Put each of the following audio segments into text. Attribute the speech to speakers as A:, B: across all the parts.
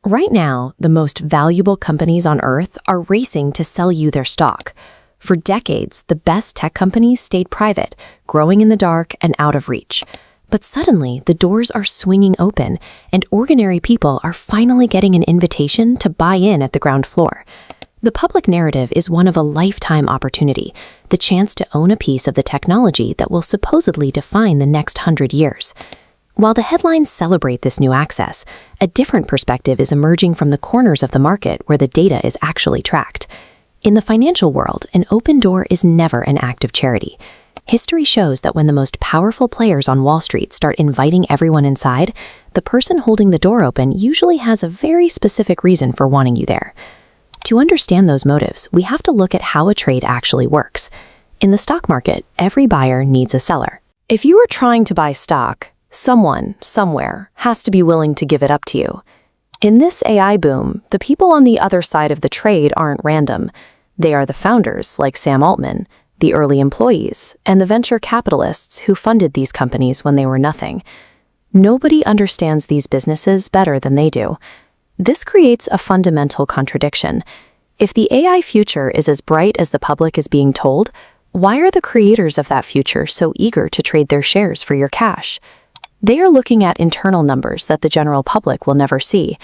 A: Right now, the most valuable companies on Earth are racing to sell you their stock. For decades, the best tech companies stayed private, growing in the dark and out of reach. But suddenly, the doors are swinging open, and ordinary people are finally getting an invitation to buy in at the ground floor. The public narrative is one of a lifetime opportunity, the chance to own a piece of the technology that will supposedly define the next 100 years. While the headlines celebrate this new access, a different perspective is emerging from the corners of the market where the data is actually tracked. In the financial world, an open door is never an act of charity. History shows that when the most powerful players on Wall Street start inviting everyone inside, the person holding the door open usually has a very specific reason for wanting you there. To understand those motives, we have to look at how a trade actually works. In the stock market, every buyer needs a seller. If you are trying to buy stock, someone, somewhere, has to be willing to give it up to you. In this AI boom, the people on the other side of the trade aren't random. They are the founders, like Sam Altman, the early employees, and the venture capitalists who funded these companies when they were nothing. Nobody understands these businesses better than they do. This creates a fundamental contradiction. If the AI future is as bright as the public is being told, why are the creators of that future so eager to trade their shares for your cash? They are looking at internal numbers that the general public will never see,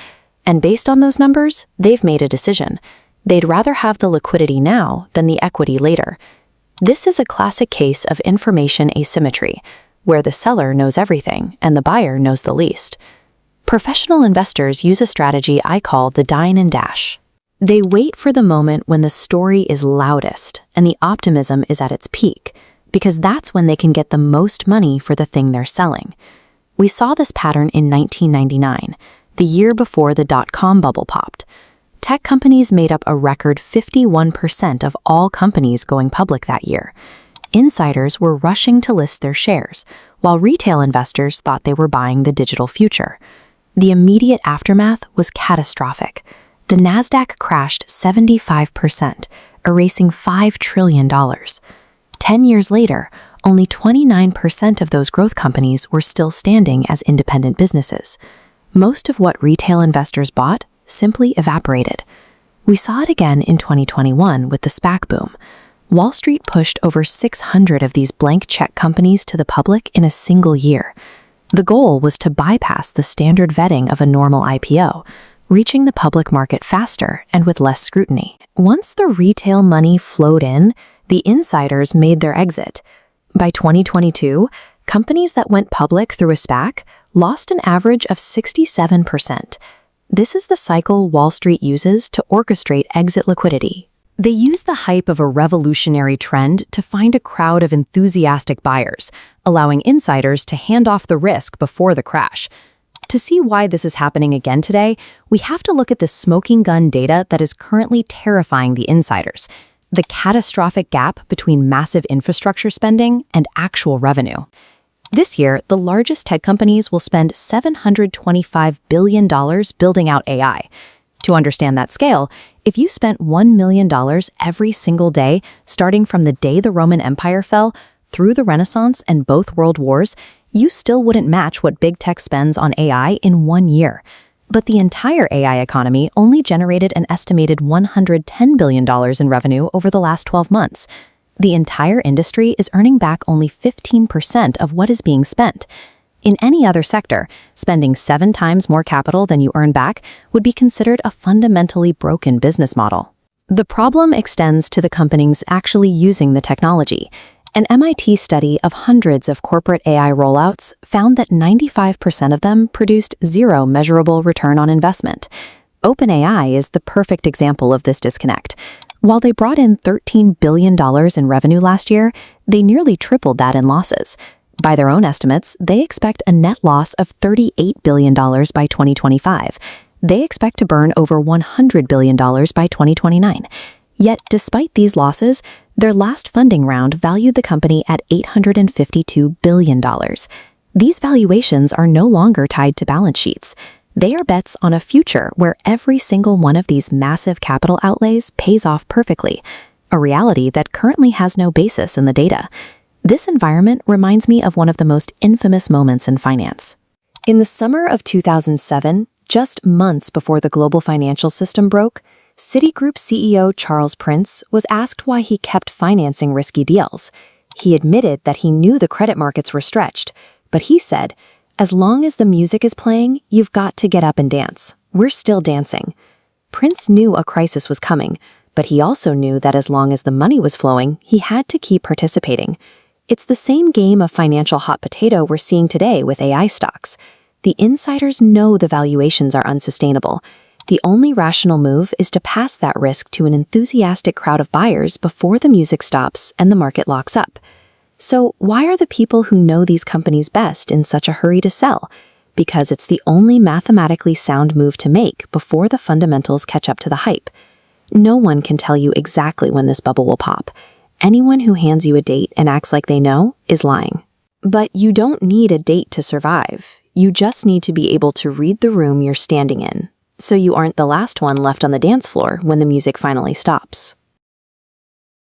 A: and based on those numbers, they've made a decision. They'd rather have the liquidity now than the equity later. This is a classic case of information asymmetry, where the seller knows everything and the buyer knows the least. Professional investors use a strategy I call the dine and dash. They wait for the moment when the story is loudest and the optimism is at its peak, because that's when they can get the most money for the thing they're selling. We saw this pattern in 1999, the year before the dot-com bubble popped. Tech companies made up a record 51% of all companies going public that year. Insiders were rushing to list their shares, while retail investors thought they were buying the digital future. The immediate aftermath was catastrophic. The Nasdaq crashed 75%, erasing $5 trillion. 10 years later, only 29% of those growth companies were still standing as independent businesses. Most of what retail investors bought simply evaporated. We saw it again in 2021 with the SPAC boom. Wall Street pushed over 600 of these blank check companies to the public in a single year. The goal was to bypass the standard vetting of a normal IPO, reaching the public market faster and with less scrutiny. Once the retail money flowed in, the insiders made their exit. By 2022, companies that went public through a SPAC lost an average of 67%. This is the cycle Wall Street uses to orchestrate exit liquidity. They use the hype of a revolutionary trend to find a crowd of enthusiastic buyers, allowing insiders to hand off the risk before the crash. To see why this is happening again today, we have to look at the smoking gun data that is currently terrifying the insiders: the catastrophic gap between massive infrastructure spending and actual revenue. This year, the largest tech companies will spend $725 billion building out AI. To understand that scale, if you spent $1 million every single day, starting from the day the Roman Empire fell, through the Renaissance and both world wars, you still wouldn't match what big tech spends on AI in 1 year. But the entire AI economy only generated an estimated $110 billion in revenue over the last 12 months. The entire industry is earning back only 15% of what is being spent. In any other sector, spending 7 times more capital than you earn back would be considered a fundamentally broken business model. The problem extends to the companies actually using the technology. An MIT study of hundreds of corporate AI rollouts found that 95% of them produced zero measurable return on investment. OpenAI is the perfect example of this disconnect. While they brought in $13 billion in revenue last year, they nearly tripled that in losses. By their own estimates, they expect a net loss of $38 billion by 2025. They expect to burn over $100 billion by 2029. Yet, despite these losses, their last funding round valued the company at $852 billion. These valuations are no longer tied to balance sheets. They are bets on a future where every single one of these massive capital outlays pays off perfectly, a reality that currently has no basis in the data. This environment reminds me of one of the most infamous moments in finance. In the summer of 2007, Just months before the global financial system broke, Citigroup CEO Charles Prince was asked why he kept financing risky deals. He admitted that he knew the credit markets were stretched, but he said, "As long as the music is playing, you've got to get up and dance. We're still dancing." Prince knew a crisis was coming, but he also knew that as long as the money was flowing, he had to keep participating. It's the same game of financial hot potato we're seeing today with AI stocks. The insiders know the valuations are unsustainable. The only rational move is to pass that risk to an enthusiastic crowd of buyers before the music stops and the market locks up. So why are the people who know these companies best in such a hurry to sell? Because it's the only mathematically sound move to make before the fundamentals catch up to the hype. No one can tell you exactly when this bubble will pop. Anyone who hands you a date and acts like they know is lying. But you don't need a date to survive. You just need to be able to read the room you're standing in, so you aren't the last one left on the dance floor when the music finally stops.